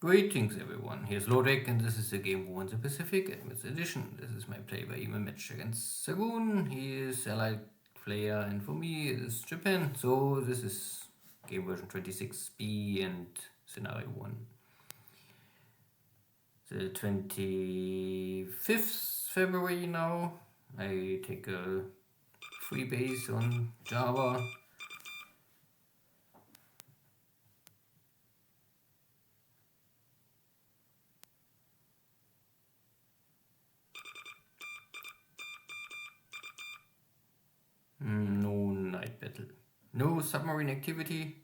Greetings everyone, here's Lodrik and this is the Game War in the Pacific Admits Edition. This is my play by email match against Xargun. He is allied player and for me it is Japan. So this is game version 26B and scenario 1. The 25th February now. I take a free base on Java. No night battle. No submarine activity.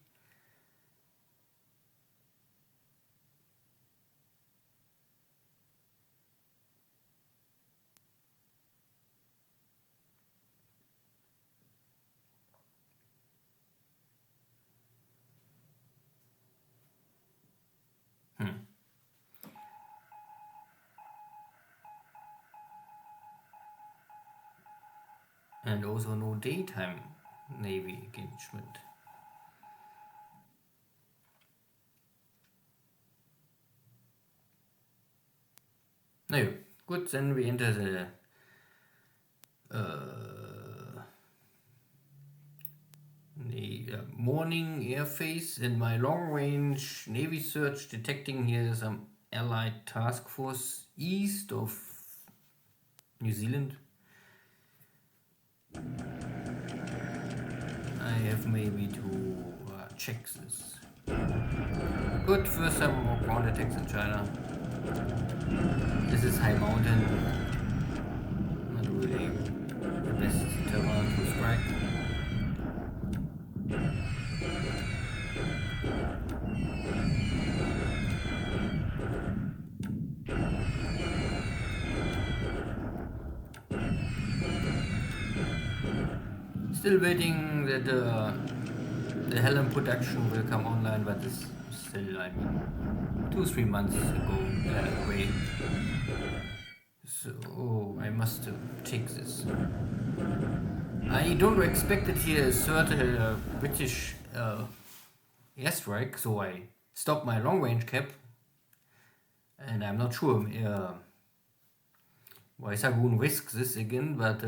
And also no daytime Navy engagement. No, good, then we enter the morning airface and my long-range Navy search detecting here some Allied task force east of New Zealand. I have maybe to check this. Good, first some more ground attacks in China. This is high mountain. Not really the best terrain to strike. Still waiting that the Helen production will come online, but it's still, I mean, 2-3 months ago away. So I must take this. I don't expect it here a certain British airstrike, so I stopped my long range cap, and I'm not sure why Xargun risks this again, but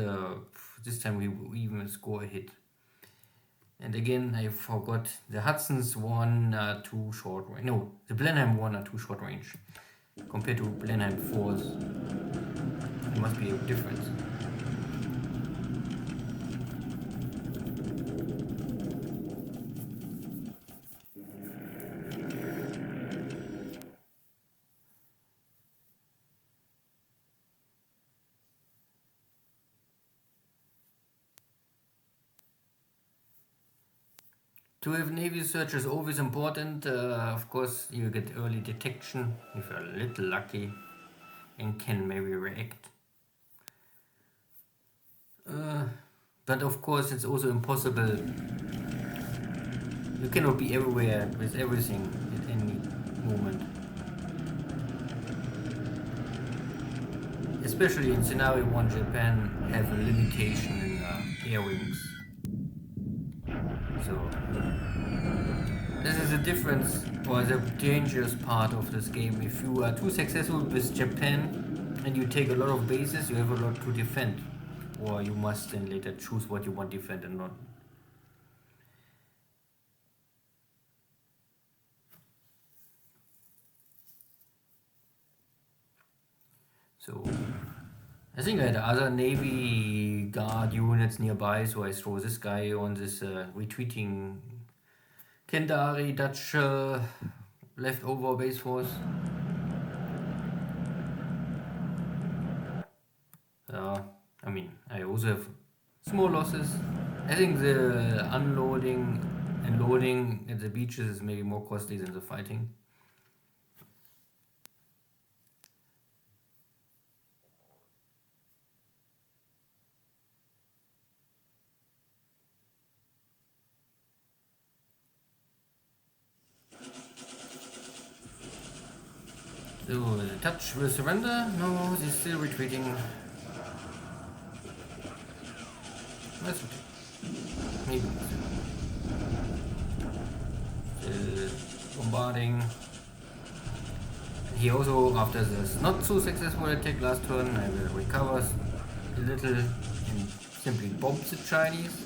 this time we even score a hit. And again, I forgot the Hudson's 1 are too short range. No, the Blenheim 1 are too short range compared to Blenheim 4's. There must be a difference. To have Navy search is always important. Of course, you get early detection if you're a little lucky and can maybe react. But of course, it's also impossible. You cannot be everywhere with everything at any moment. Especially in scenario 1, Japan have a limitation in air wings. So this is the difference or the dangerous part of this game. If you are too successful with Japan and you take a lot of bases, you have a lot to defend, or you must then later choose what you want to defend and not. So I think I had other Navy guard units nearby, so I throw this guy on this retreating Kendari Dutch leftover base force. I mean, I also have small losses. I think the unloading and loading at the beaches is maybe more costly than the fighting. So the touch will surrender. No, he's still retreating. That's okay. Maybe. Bombarding. Here also, after this not so successful attack last turn, I will recover a little and simply bomb the Chinese.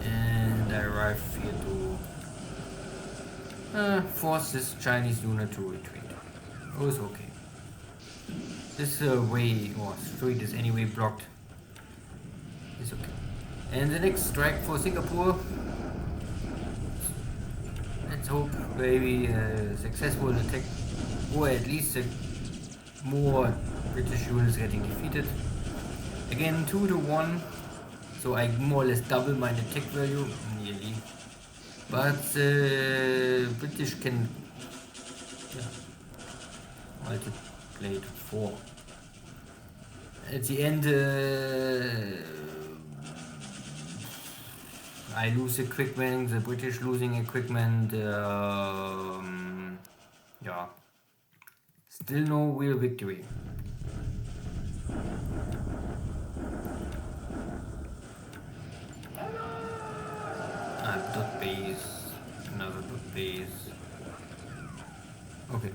And I arrive here to force this Chinese unit to retreat. Oh, it's okay. This way or street is anyway blocked. It's okay. And the next strike for Singapore. Let's hope maybe a successful attack, or at least more British units getting defeated. Again, 2 to 1, so I more or less double my attack value, nearly. But British can multiply to 4. At the end, I lose equipment, the British losing equipment, yeah, still no real victory. Dot base, another dot base, okay.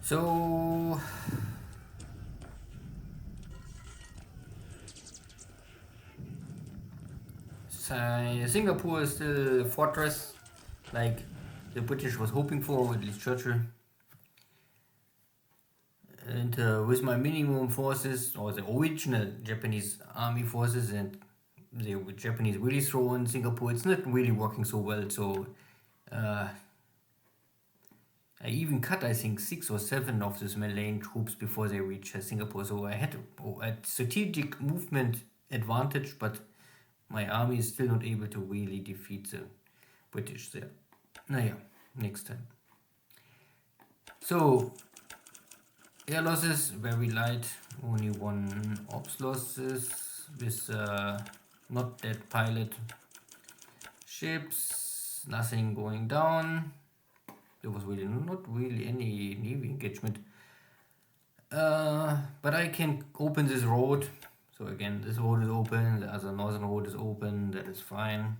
So Singapore is still a fortress, like the British was hoping for, at least Churchill. And with my minimum forces, or the original Japanese army forces, and the Japanese really throw in Singapore, it's not really working so well. So I even cut, I think, 6 or 7 of these Malayan troops before they reach Singapore. So I had a strategic movement advantage, but my army is still not able to really defeat the British there. Naja, next time. So, air losses, very light, only 1 ops losses with not that pilot ships, nothing going down. There was really not really any Navy engagement. But I can open this road. So again, this road is open, the other northern road is open, that is fine.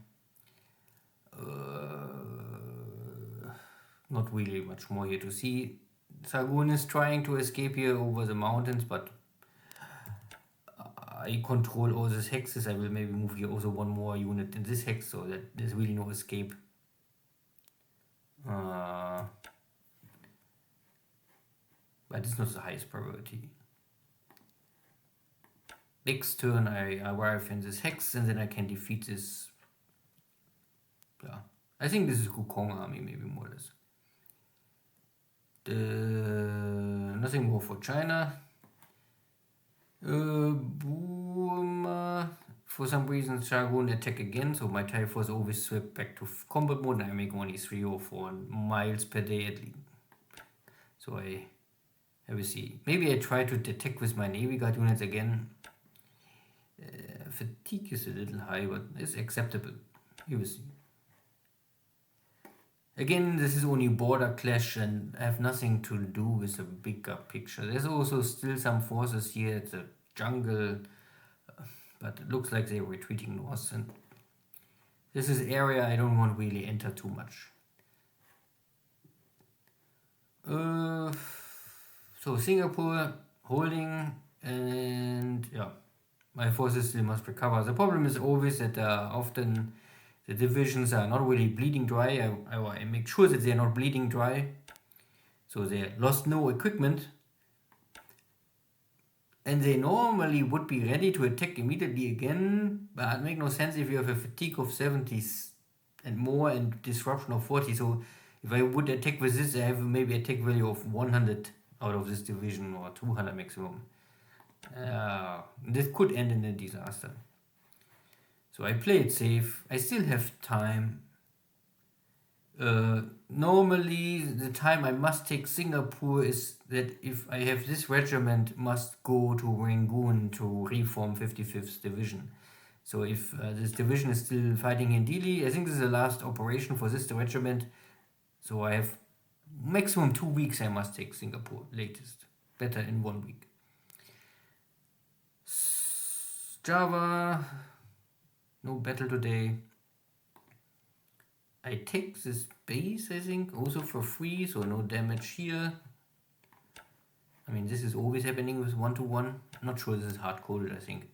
Not really much more here to see. Xargun is trying to escape here over the mountains, but I control all these hexes. I will maybe move here also 1 more unit in this hex, so that there's really no escape. But it's not the highest priority. Next turn I arrive in this hex and then I can defeat this. Yeah, I think this is Wukong army, maybe more or less. Nothing more for China. Boom. For some reason Xargun attack again, so my TIE force always swept back to combat mode and I make only 3 or 4 miles per day at least. So I have a see. Maybe I try to attack with my Navy Guard units again. Fatigue is a little high, but it's acceptable. You will see. Again, this is only border clash and have nothing to do with the bigger picture. There's also still some forces here at the jungle, but it looks like they're retreating north, and this is area I don't want to really enter too much. So Singapore holding, and yeah, my forces still must recover. The problem is always that often the divisions are not really bleeding dry. I make sure that they're not bleeding dry. So they lost no equipment. And they normally would be ready to attack immediately again. But it makes no sense if you have a fatigue of 70s and more and disruption of 40. So if I would attack with this, I have maybe attack value of 100 out of this division or 200 maximum. This could end in a disaster. So I play it safe. I still have time. Normally the time I must take Singapore is that if I have this regiment must go to Rangoon to reform 55th Division. So if this division is still fighting in Dili, I think this is the last operation for this regiment. So I have maximum 2 weeks I must take Singapore, latest. Better in 1 week. Java, no battle today. I take this base, I think, also for free, so no damage here. I mean, this is always happening with 1-1. Not sure this is hard-coded, I think.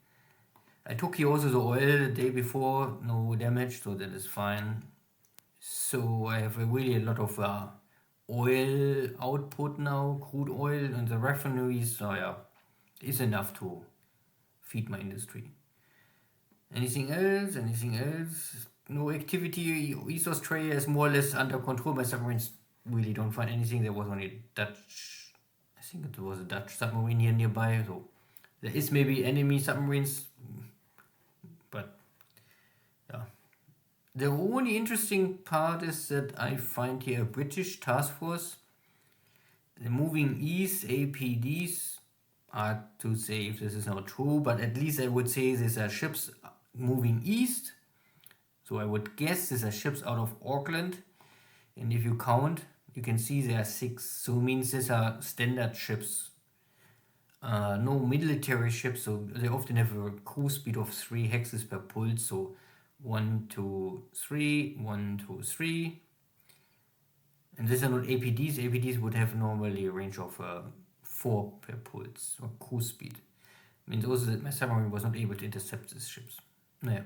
I took here also the oil the day before, no damage, so that is fine. So I have really a lot of oil output now, crude oil, and the refineries, so yeah, is enough to feed my industry. Anything else? Anything else? No activity. East Australia is more or less under control. My submarines really don't find anything. There was only Dutch, I think it was a Dutch submarine here nearby. So there is maybe enemy submarines, but yeah. The only interesting part is that I find here a British task force. They're moving east, APDs. Hard to say if this is not true, but at least I would say these are ships moving east. So I would guess these are ships out of Auckland. And if you count, you can see there are 6. So it means these are standard ships. No military ships, so they often have a cruise speed of 3 hexes per pulse. So 1, 2, 3, 1, 2, 3. And these are not APDs. APDs would have normally a range of 4 per pulse, or cruise speed. Means also that my submarine was not able to intercept these ships. Yeah.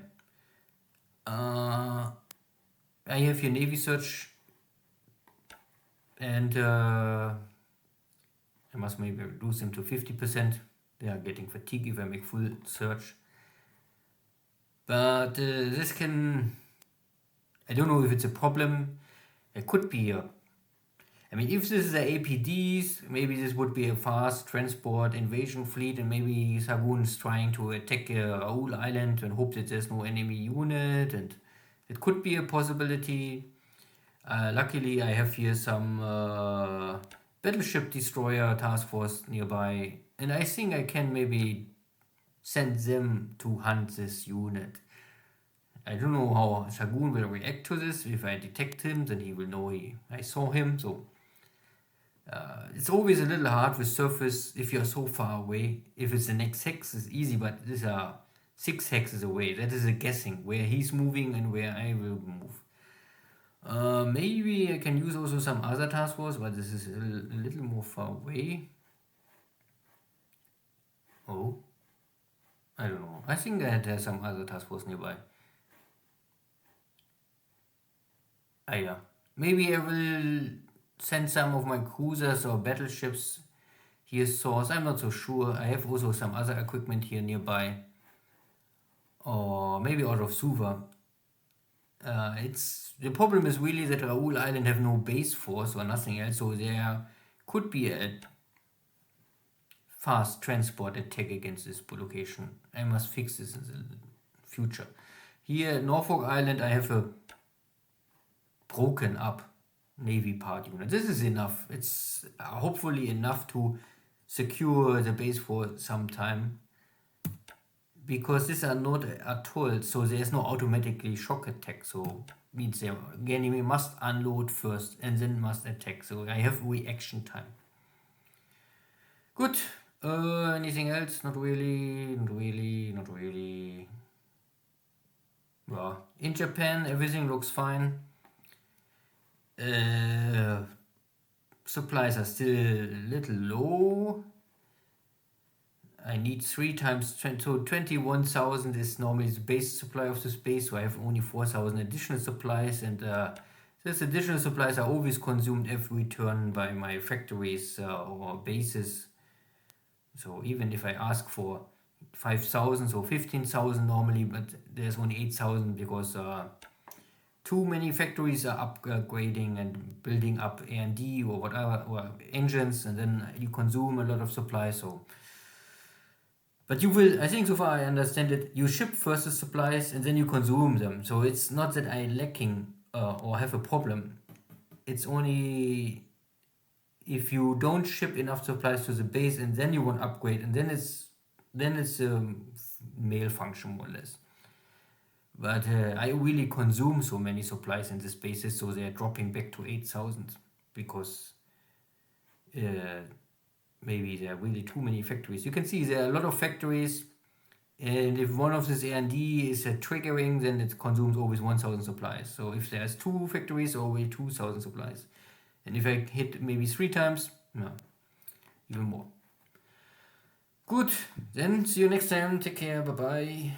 I have here Navy search, and I must maybe reduce them to 50%. They are getting fatigue if I make full search. But this can, I don't know if it's a problem. It could be a, I mean, if this is a APDs, maybe this would be a fast transport invasion fleet, and maybe Xargun is trying to attack Raoul Island and hope that there's no enemy unit, and it could be a possibility. Luckily, I have here some battleship destroyer task force nearby, and I think I can maybe send them to hunt this unit. I don't know how Xargun will react to this. If I detect him, then he will know I saw him. So it's always a little hard with surface if you're so far away. If it's the next hex, it's easy, but these are 6 hexes away. That is a guessing where he's moving and where I will move. Maybe I can use also some other task force, but this is a little more far away. Oh, I don't know. I think I had some other task force nearby. Yeah. Maybe I will send some of my cruisers or battleships here source. I'm not so sure. I have also some other equipment here nearby. Or maybe out of Suva. The problem is really that Raoul Island have no base force or nothing else, so there could be a fast transport attack against this location. I must fix this in the future. Here at Norfolk Island I have a broken up Navy part unit. This is enough. It's hopefully enough to secure the base for some time. Because these are not atolls, so there's no automatically shock attack. So means the enemy must unload first and then must attack. So I have reaction time. Good. Anything else? Not really. Well, in Japan, everything looks fine. Supplies are still a little low. I need 3 times 20, so 21,000 is normally the base supply of the space, so I have only 4,000 additional supplies, and these additional supplies are always consumed every turn by my factories or bases. So even if I ask for 5,000, so 15,000 normally, but there's only 8,000 because too many factories are upgrading and building up A&D or whatever, or engines, and then you consume a lot of supplies. So. But you will, I think so far I understand it, you ship first the supplies and then you consume them. So it's not that I'm lacking or have a problem. It's only if you don't ship enough supplies to the base and then you want to upgrade, and then it's a malfunction more or less. But I really consume so many supplies in the bases, so they're dropping back to 8,000 because maybe there are really too many factories. You can see there are a lot of factories And if one of this R&D is triggering, then it consumes always 1000 supplies. So if there's 2 factories, always 2000 supplies. And if I hit maybe 3 times, no, even more. Good, then see you next time. Take care, bye bye.